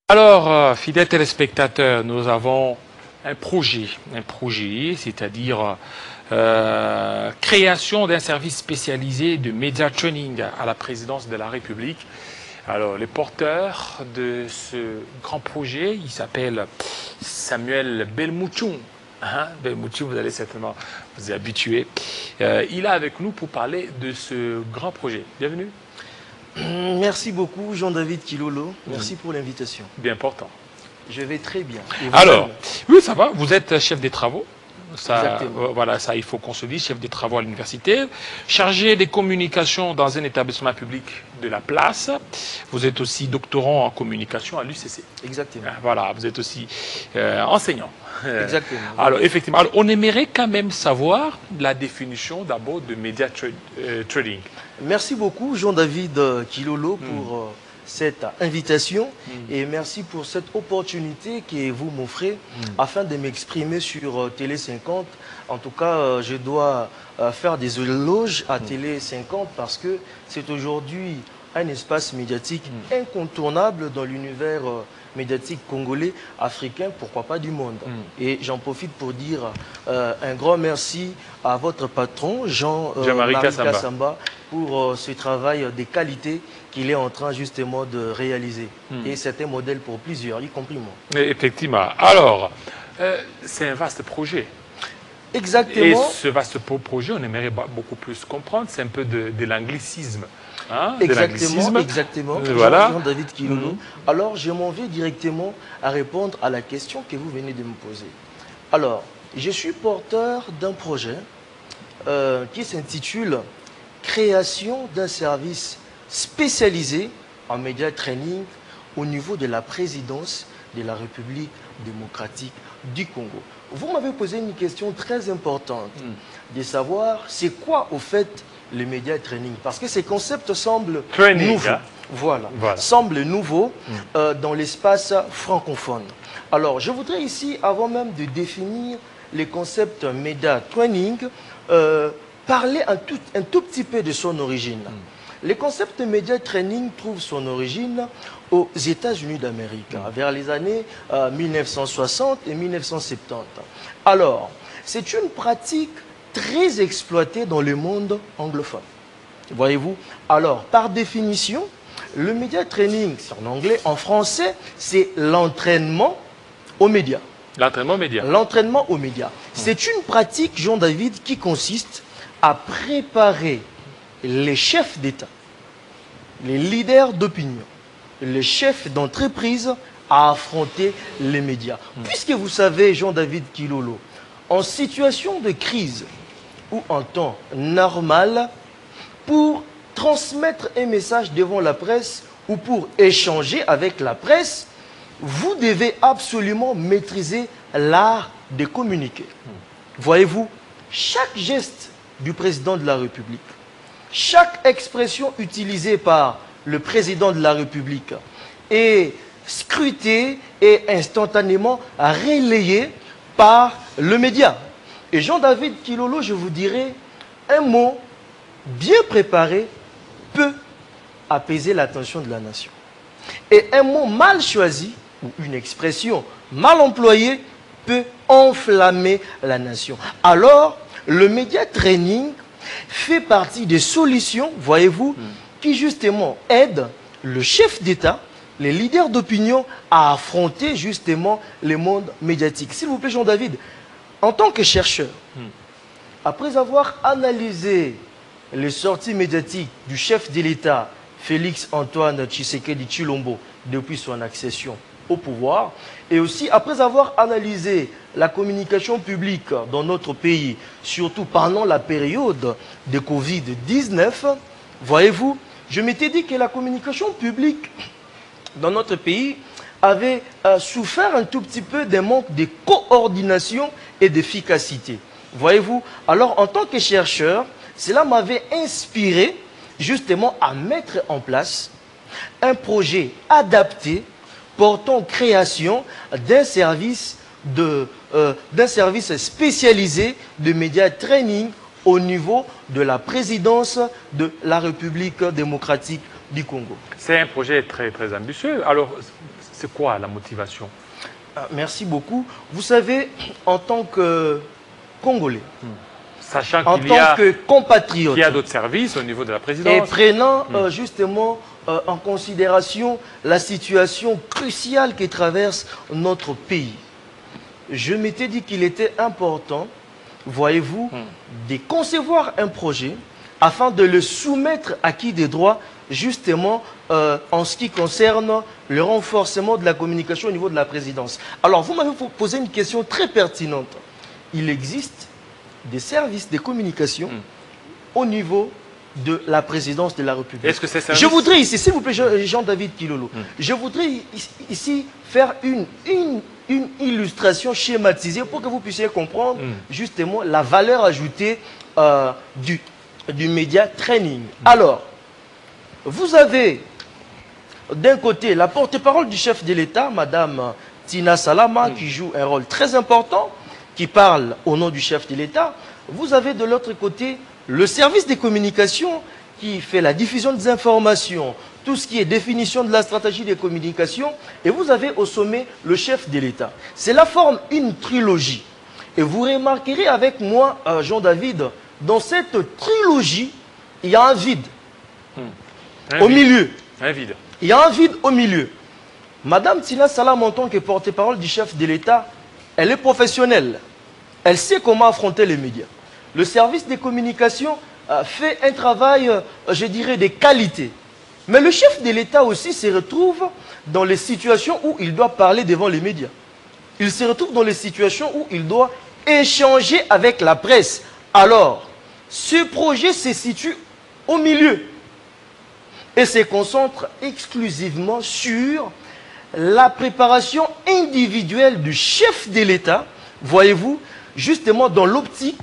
Alors, fidèles téléspectateurs, nous avons un projet, c'est-à-dire création d'un service spécialisé de média training à la présidence de la République. Alors, les porteurs de ce grand projet, il s'appelle Samuel Belmouchoum. Belmouchoum, vous allez certainement vous y habituer. Il est avec nous pour parler de ce grand projet. Bienvenue. Merci beaucoup, Jean-David Kilolo. Merci pour l'invitation. Bien important. Je vais très bien. Alors, oui, ça va. Vous êtes chef des travaux. Ça, voilà, ça, il faut qu'on se dise, chef des travaux à l'université, chargé des communications dans un établissement public de la place. Vous êtes aussi doctorant en communication à l'UCC. Exactement. Voilà, vous êtes aussi enseignant. Exactement. Alors, effectivement, on aimerait quand même savoir la définition d'abord de média trading. Merci beaucoup, Jean-David Kilolo, pour cette invitation et merci pour cette opportunité que vous m'offrez afin de m'exprimer sur Télé 50. En tout cas, je dois faire des éloges à Télé 50 parce que c'est aujourd'hui un espace médiatique incontournable dans l'univers médiatique congolais, africain, pourquoi pas du monde. Et j'en profite pour dire un grand merci à votre patron, Jean-Marie Kassamba, pour ce travail de qualité qu'il est en train justement de réaliser. Et c'est un modèle pour plusieurs, y compris moi. Effectivement. Alors, c'est un vaste projet. Exactement. Et ce vaste projet, on aimerait beaucoup plus comprendre. C'est un peu de l'anglicisme. Hein, exactement. Voilà. Jean-David Kilolo. Alors, je m'en vais directement à répondre à la question que vous venez de me poser. Alors, je suis porteur d'un projet qui s'intitule « Création d'un service spécialisé en média training au niveau de la présidence de la République démocratique du Congo ». Vous m'avez posé une question très importante de savoir c'est quoi au fait le média training, parce que ces concepts semblent nouveaux. Voilà. Semblent nouveaux dans l'espace francophone. Alors, je voudrais ici, avant même de définir les concepts média training, parler un tout petit peu de son origine. Le concept média training trouve son origine aux États-Unis d'Amérique, vers les années 1960 et 1970. Alors, c'est une pratique très exploitée dans le monde anglophone. Voyez-vous? Alors, par définition, le média training, c'est en anglais, en français, c'est l'entraînement aux médias. L'entraînement aux médias. L'entraînement aux médias. C'est une pratique, Jean-David, qui consiste à préparer les chefs d'État, les leaders d'opinion, les chefs d'entreprise à affronter les médias. Puisque vous savez, Jean-David Kilolo, en situation de crise ou en temps normal, pour transmettre un message devant la presse ou pour échanger avec la presse, vous devez absolument maîtriser l'art de communiquer. Voyez-vous, chaque geste du président de la République, chaque expression utilisée par le président de la République est scrutée et instantanément relayée par le média. Et Jean-David Kilolo, je vous dirais, un mot bien préparé peut apaiser l'attention de la nation. Et un mot mal choisi, ou une expression mal employée, peut enflammer la nation. Alors, le média training fait partie des solutions, voyez-vous, qui justement aident le chef d'État, les leaders d'opinion à affronter justement le monde médiatique. S'il vous plaît, Jean-David, en tant que chercheur, après avoir analysé les sorties médiatiques du chef de l'État, Félix Antoine Tshisekedi Tshilombo, depuis son accession au pouvoir, et aussi après avoir analysé la communication publique dans notre pays, surtout pendant la période de Covid-19, voyez-vous, je m'étais dit que la communication publique dans notre pays avait souffert un tout petit peu d'un manque de coordination et d'efficacité. Voyez-vous, alors en tant que chercheur, cela m'avait inspiré justement à mettre en place un projet adapté portant création d'un service spécialisé de média training au niveau de la présidence de la République démocratique du Congo. C'est un projet très, très ambitieux. Alors, C'est quoi la motivation? Merci beaucoup. Vous savez, en tant que Congolais, Sachant en qu'il y tant a, que compatriote, qu'il y a d'autres services au niveau de la et présidence. prenant justement en considération la situation cruciale qui traverse notre pays, je m'étais dit qu'il était important, voyez-vous, de concevoir un projet afin de le soumettre à qui des droits, justement, en ce qui concerne le renforcement de la communication au niveau de la présidence. Alors, vous m'avez posé une question très pertinente. Il existe des services de communication au niveau de la présidence de la République. Est-ce que c'est Je voudrais ici, s'il vous plaît, Jean-David Kilolo, je voudrais ici faire une illustration schématisée pour que vous puissiez comprendre justement la valeur ajoutée du média training. Alors, vous avez d'un côté la porte-parole du chef de l'État, Madame Tina Salama, qui joue un rôle très important, qui parle au nom du chef de l'État. Vous avez de l'autre côté le service des communications qui fait la diffusion des informations, tout ce qui est définition de la stratégie des communications, et vous avez au sommet le chef de l'État. Cela forme une trilogie. Et vous remarquerez avec moi, Jean-David, dans cette trilogie, il y a un vide. Au milieu. Un vide. Il y a un vide au milieu. Madame Tina Salam, en tant que porte-parole du chef de l'État, elle est professionnelle. Elle sait comment affronter les médias. Le service des communications fait un travail, je dirais, de qualité. Mais le chef de l'État aussi se retrouve dans les situations où il doit parler devant les médias. Il se retrouve dans les situations où il doit échanger avec la presse. Alors, ce projet se situe au milieu et se concentre exclusivement sur la préparation individuelle du chef de l'État, voyez-vous, justement dans l'optique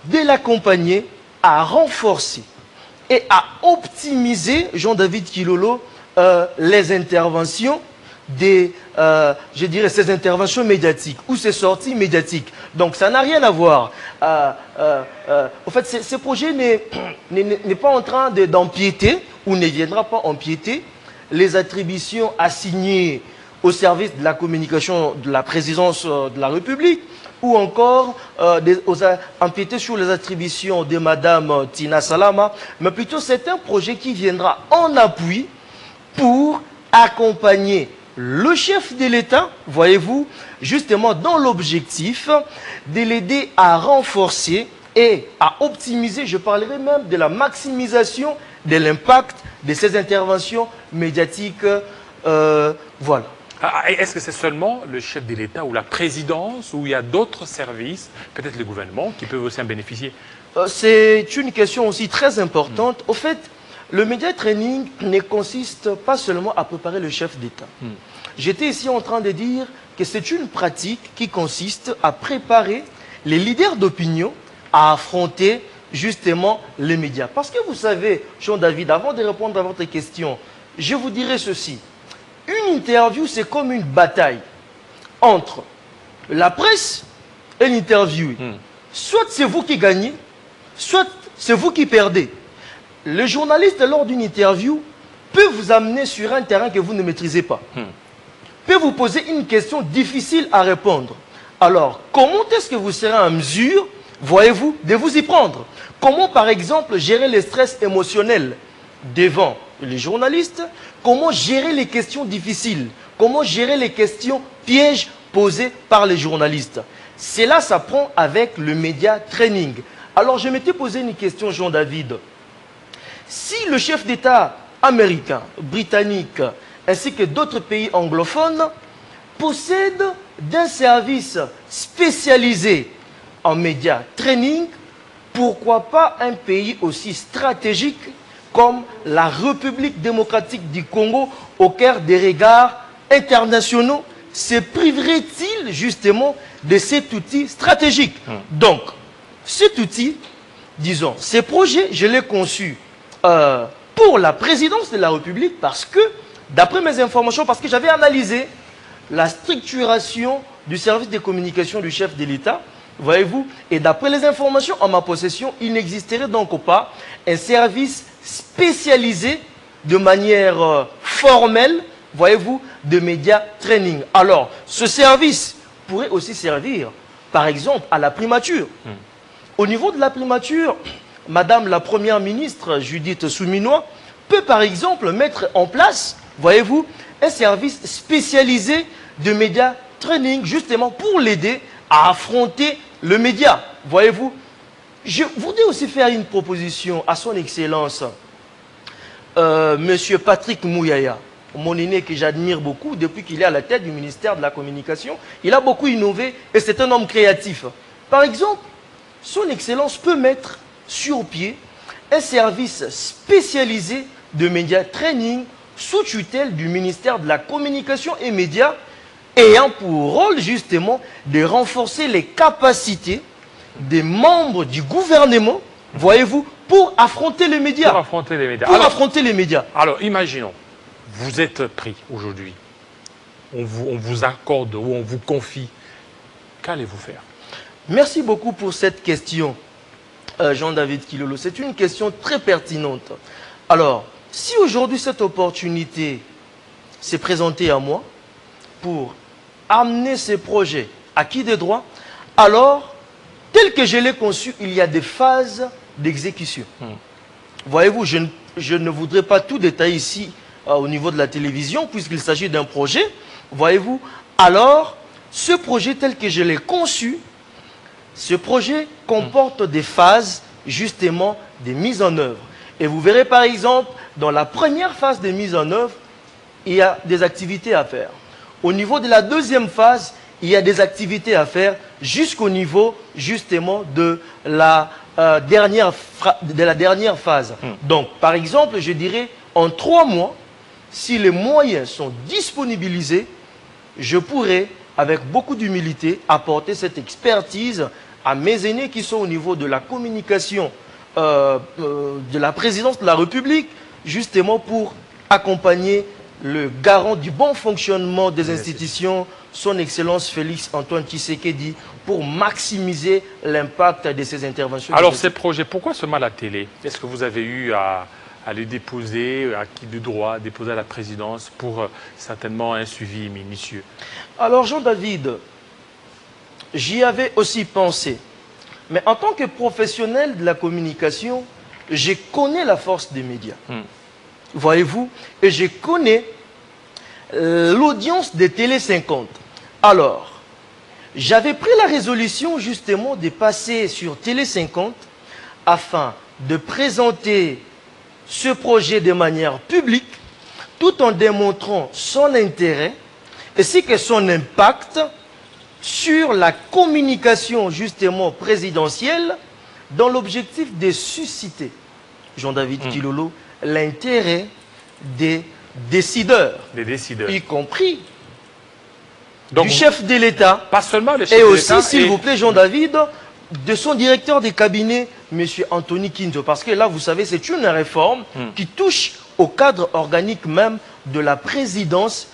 de l'accompagner à renforcer et à optimiser, Jean-David Kilolo, les interventions je dirais, ces interventions médiatiques ou ces sorties médiatiques. Donc ça n'a rien à voir. En fait, ce projet n'est pas en train d'empiéter ou ne viendra pas empiéter les attributions assignées au service de la communication de la présidence de la République ou encore empiéter sur les attributions de Madame Tina Salama, mais plutôt c'est un projet qui viendra en appui pour accompagner le chef de l'État, voyez-vous, justement dans l'objectif de l'aider à renforcer et à optimiser, je parlerai même de la maximisation de l'impact de ces interventions médiatiques. Voilà. Est-ce que c'est seulement le chef de l'État ou la présidence ou il y a d'autres services, peut-être le gouvernement, qui peuvent aussi en bénéficier? C'est une question aussi très importante. Au fait, le média training ne consiste pas seulement à préparer le chef d'État. J'étais ici en train de dire que c'est une pratique qui consiste à préparer les leaders d'opinion à affronter justement les médias. Parce que vous savez, Jean-David, avant de répondre à votre question, je vous dirais ceci. Une interview, c'est comme une bataille entre la presse et l'interviewé. Soit c'est vous qui gagnez, soit c'est vous qui perdez. Le journaliste, lors d'une interview, peut vous amener sur un terrain que vous ne maîtrisez pas. Peut vous poser une question difficile à répondre. Alors, comment est-ce que vous serez en mesure, voyez-vous, de vous y prendre? Comment, par exemple, gérer le stress émotionnel devant les journalistes? Comment gérer les questions difficiles? Comment gérer les questions pièges posées par les journalistes? Cela s'apprend avec le média training. Alors, je m'étais posé une question, Jean-David. Si le chef d'État américain, britannique, ainsi que d'autres pays anglophones possèdent d'un service spécialisé en média training, pourquoi pas un pays aussi stratégique comme la République démocratique du Congo au cœur des regards internationaux se priverait-il justement de cet outil stratégique? Donc, cet outil, disons, ces projets, je l'ai conçu pour la présidence de la République parce que, d'après mes informations, parce que j'avais analysé la structuration du service de communication du chef de l'État, voyez-vous, et d'après les informations en ma possession, il n'existerait donc pas un service spécialisé de manière formelle voyez-vous, de média training. Alors, ce service pourrait aussi servir, par exemple, à la primature. Au niveau de la primature, Madame la Première ministre, Judith Souminois, peut par exemple mettre en place, voyez-vous, un service spécialisé de média training, justement pour l'aider à affronter le média. Voyez-vous, je voudrais aussi faire une proposition à son Excellence, Monsieur Patrick Mouyaya, mon aîné que j'admire beaucoup depuis qu'il est à la tête du ministère de la Communication. Il a beaucoup innové et c'est un homme créatif. Par exemple, son Excellence peut mettre sur pied un service spécialisé de média training sous tutelle du ministère de la Communication et Médias, ayant pour rôle justement de renforcer les capacités des membres du gouvernement, voyez-vous, pour affronter les médias. Pour affronter les médias. Pour affronter les médias. Alors, imaginons, vous êtes pris aujourd'hui, on vous accorde ou on vous confie, qu'allez-vous faire? Merci beaucoup pour cette question, Jean-David Kilolo. C'est une question très pertinente. Alors, si aujourd'hui cette opportunité s'est présentée à moi pour amener ces projets acquis des droits, alors, tel que je l'ai conçu, il y a des phases d'exécution. Voyez-vous, je ne voudrais pas tout détailler ici au niveau de la télévision, puisqu'il s'agit d'un projet. Voyez-vous, alors, ce projet tel que je l'ai conçu, ce projet comporte des phases, justement, des mises en œuvre. Et vous verrez par exemple, dans la première phase de mise en œuvre, il y a des activités à faire. Au niveau de la deuxième phase, il y a des activités à faire jusqu'au niveau, justement, de la dernière phase. Donc, par exemple, je dirais, en 3 mois, si les moyens sont disponibilisés, je pourrais, avec beaucoup d'humilité, apporter cette expertise à mes aînés qui sont au niveau de la communication de la présidence de la République, justement pour accompagner le garant du bon fonctionnement des institutions, son Excellence Félix Antoine Tshisekedi, pour maximiser l'impact de ces interventions. Alors ces projets, pourquoi seulement la télé? Est-ce que vous avez eu à les déposer, acquis de droit, déposer à la présidence pour certainement un suivi minutieux? Alors Jean-David, j'y avais aussi pensé. Mais en tant que professionnel de la communication, je connais la force des médias. Voyez-vous, et je connais l'audience de Télé 50. Alors, j'avais pris la résolution justement de passer sur Télé 50 afin de présenter ce projet de manière publique, tout en démontrant son intérêt ainsi que son impact sur la communication justement présidentielle, dans l'objectif de susciter, Jean-David Kilolo, l'intérêt des décideurs, y compris donc, du chef de l'État, pas seulement le chef et de aussi, s'il vous plaît, Jean-David, de son directeur des cabinets, M. Anthony Kinzo, parce que là, vous savez, c'est une réforme qui touche au cadre organique même de la présidence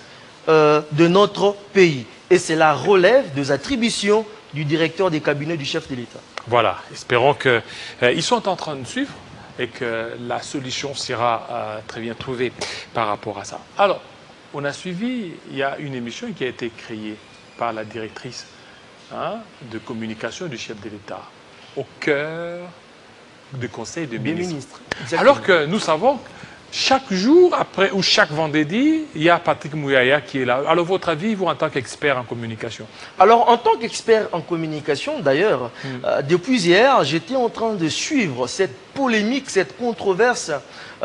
de notre pays. Et cela relève des attributions du directeur des cabinets du chef de l'État. Voilà, espérons qu'ils sont en train de suivre et que la solution sera très bien trouvée par rapport à ça. Alors, on a suivi, il y a une émission qui a été créée par la directrice de communication du chef de l'État, au cœur du Conseil des ministres. Alors que nous savons, chaque jour, après ou chaque vendredi, il y a Patrick Mouyaya qui est là. Alors, votre avis, vous, en tant qu'expert en communication? Alors, en tant qu'expert en communication, d'ailleurs, depuis hier, j'étais en train de suivre cette polémique, cette controverse,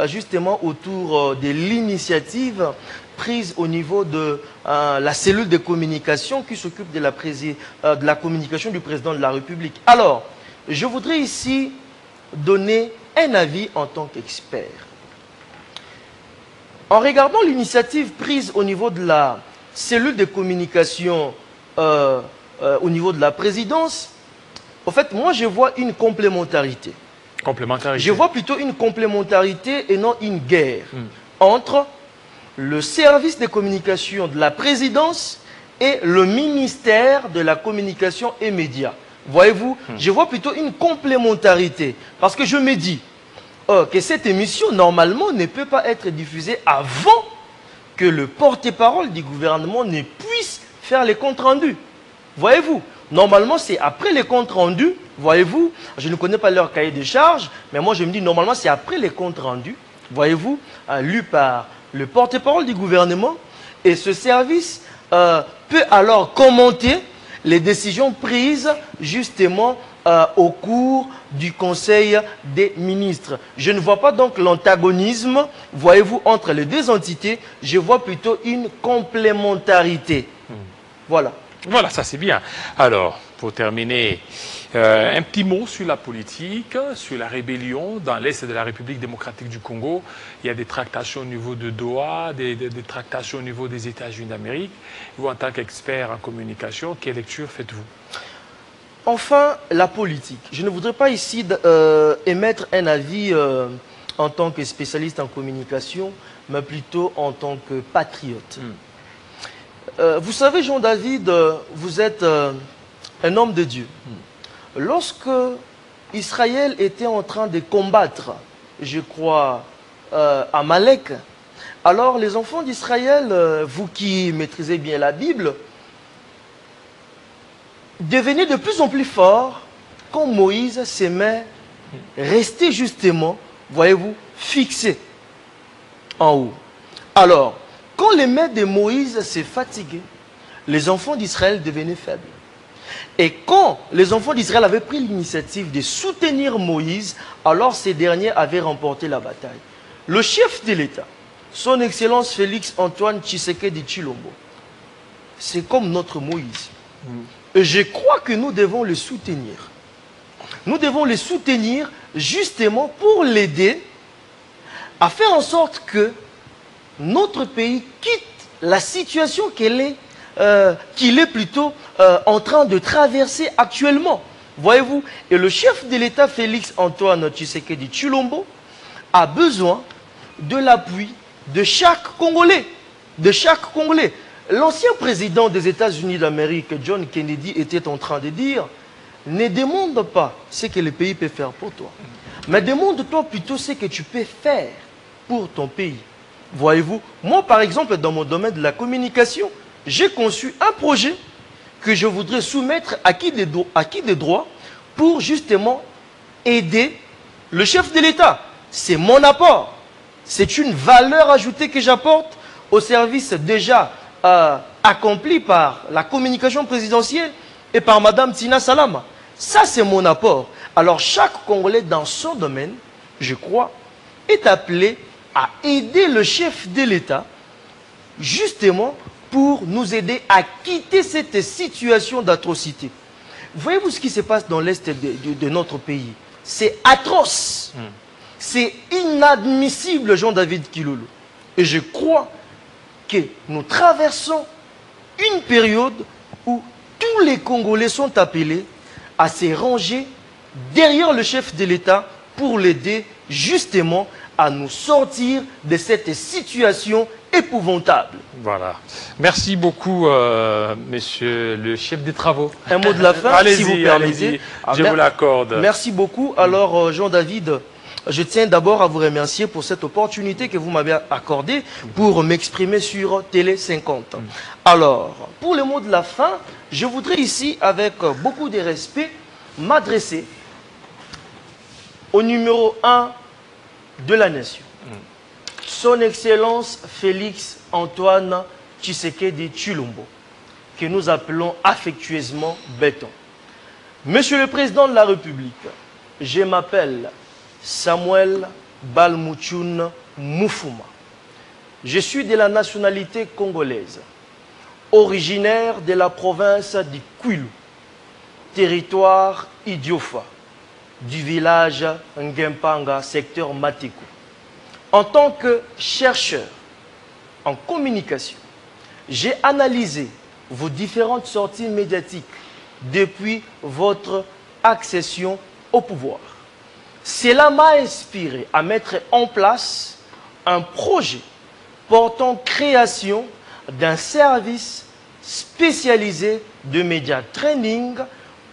justement autour de l'initiative prise au niveau de la cellule de communication qui s'occupe de la communication du président de la République. Alors, je voudrais ici donner un avis en tant qu'expert. En regardant l'initiative prise au niveau de la cellule de communication au niveau de la présidence, en fait, moi, je vois une complémentarité. Complémentarité. Je vois plutôt une complémentarité et non une guerre entre le service de communication de la présidence et le ministère de la communication et médias. Voyez-vous, je vois plutôt une complémentarité. Parce que je me dis que cette émission, normalement, ne peut pas être diffusée avant que le porte-parole du gouvernement ne puisse faire les comptes rendus. Voyez-vous, normalement, c'est après les comptes rendus, voyez-vous, je ne connais pas leur cahier de charges, mais moi je me dis, normalement, c'est après les comptes rendus, voyez-vous, lus par le porte-parole du gouvernement, et ce service peut alors commenter les décisions prises justement au cours du Conseil des ministres. Je ne vois pas donc l'antagonisme, voyez-vous, entre les deux entités, je vois plutôt une complémentarité. Voilà. Voilà, ça c'est bien. Alors, pour terminer, un petit mot sur la politique, sur la rébellion dans l'Est de la République démocratique du Congo. Il y a des tractations au niveau de Doha, des tractations au niveau des États-Unis d'Amérique. Vous, en tant qu'expert en communication, quelle lecture faites-vous? Enfin, la politique. Je ne voudrais pas ici émettre un avis en tant que spécialiste en communication, mais plutôt en tant que patriote. Vous savez, Jean-David, vous êtes un homme de Dieu. Lorsque Israël était en train de combattre, je crois, Amalek, alors les enfants d'Israël, vous qui maîtrisez bien la Bible, devenaient de plus en plus forts quand Moïse s'aimait rester justement, voyez-vous, fixé en haut. Alors, quand les mains de Moïse s'est fatiguées, les enfants d'Israël devenaient faibles. Et quand les enfants d'Israël avaient pris l'initiative de soutenir Moïse, alors ces derniers avaient remporté la bataille. Le chef de l'État, son Excellence Félix Antoine Tshisekedi Tshilombo, c'est comme notre Moïse. Et je crois que nous devons le soutenir. Nous devons le soutenir justement pour l'aider à faire en sorte que notre pays quitte la situation qu'il est plutôt en train de traverser actuellement. Voyez-vous, et le chef de l'État, Félix Antoine Tshisekedi Tshilombo, a besoin de l'appui de chaque Congolais. De chaque Congolais. L'ancien président des États-Unis d'Amérique, John Kennedy, était en train de dire, ne demande pas ce que le pays peut faire pour toi, mais demande-toi plutôt ce que tu peux faire pour ton pays. Voyez-vous, moi par exemple, dans mon domaine de la communication, j'ai conçu un projet que je voudrais soumettre à qui des droits pour justement aider le chef de l'État. C'est mon apport. C'est une valeur ajoutée que j'apporte au service déjà accompli par la communication présidentielle et par Madame Tina Salama. Ça, c'est mon apport. Alors, chaque Congolais dans son domaine, je crois, est appelé à aider le chef de l'État, justement, pour nous aider à quitter cette situation d'atrocité. Voyez-vous ce qui se passe dans l'Est de notre pays? C'est atroce. C'est inadmissible, Jean-David Kilolo. Et je crois que nous traversons une période où tous les Congolais sont appelés à se ranger derrière le chef de l'État pour l'aider justement à nous sortir de cette situation épouvantable. Voilà. Merci beaucoup, monsieur le chef des travaux. Un mot de la fin, si vous permettez. Je vous l'accorde. Merci beaucoup. Alors, Jean-David, je tiens d'abord à vous remercier pour cette opportunité que vous m'avez accordée pour m'exprimer sur Télé 50. Alors, pour le mot de la fin, je voudrais ici, avec beaucoup de respect, m'adresser au numéro 1 de la nation. Son Excellence Félix Antoine Tshisekedi Tshilombo, que nous appelons affectueusement Béton. Monsieur le Président de la République, je m'appelle Samuel Balmouchoun Moufouma. Je suis de la nationalité congolaise, originaire de la province du Kwilu, territoire Idiofa, du village Ngempanga, secteur Matikou. En tant que chercheur en communication, j'ai analysé vos différentes sorties médiatiques depuis votre accession au pouvoir. Cela m'a inspiré à mettre en place un projet portant création d'un service spécialisé de média training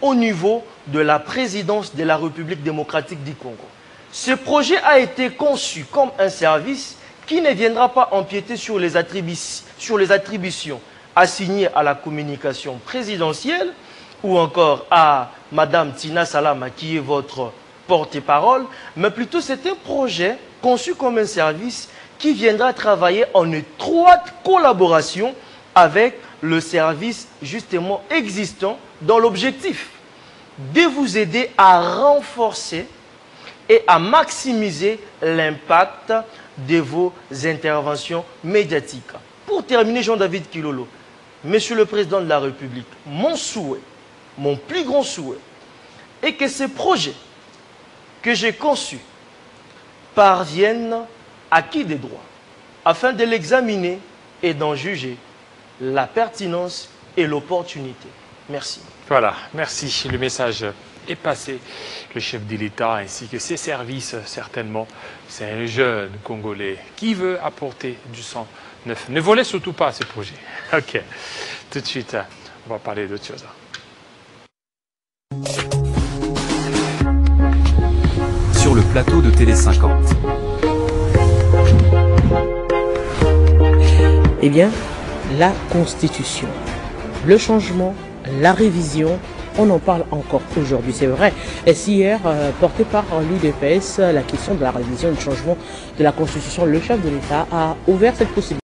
au niveau de la présidence de la République démocratique du Congo. Ce projet a été conçu comme un service qui ne viendra pas empiéter sur les attributions assignées à la communication présidentielle ou encore à Madame Tina Salama qui est votre porte-parole, mais plutôt c'est un projet conçu comme un service qui viendra travailler en étroite collaboration avec le service justement existant dans l'objectif de vous aider à renforcer et à maximiser l'impact de vos interventions médiatiques. Pour terminer, Jean-David Kilolo, Monsieur le Président de la République, mon souhait, mon plus grand souhait, est que ces projets que j'ai conçus parviennent à qui des droits, afin de l'examiner et d'en juger la pertinence et l'opportunité. Merci. Voilà, merci. Le message est passé. Le chef de l'État ainsi que ses services, certainement, c'est un jeune Congolais qui veut apporter du sang neuf. Ne volez surtout pas ces projets. Ok, tout de suite, on va parler d'autre chose. Sur le plateau de Télé 50. Eh bien, la Constitution, le changement, la révision, on en parle encore aujourd'hui, c'est vrai. Et si hier, porté par l'UDPS, la question de la révision et du changement de la Constitution, le chef de l'État a ouvert cette possibilité.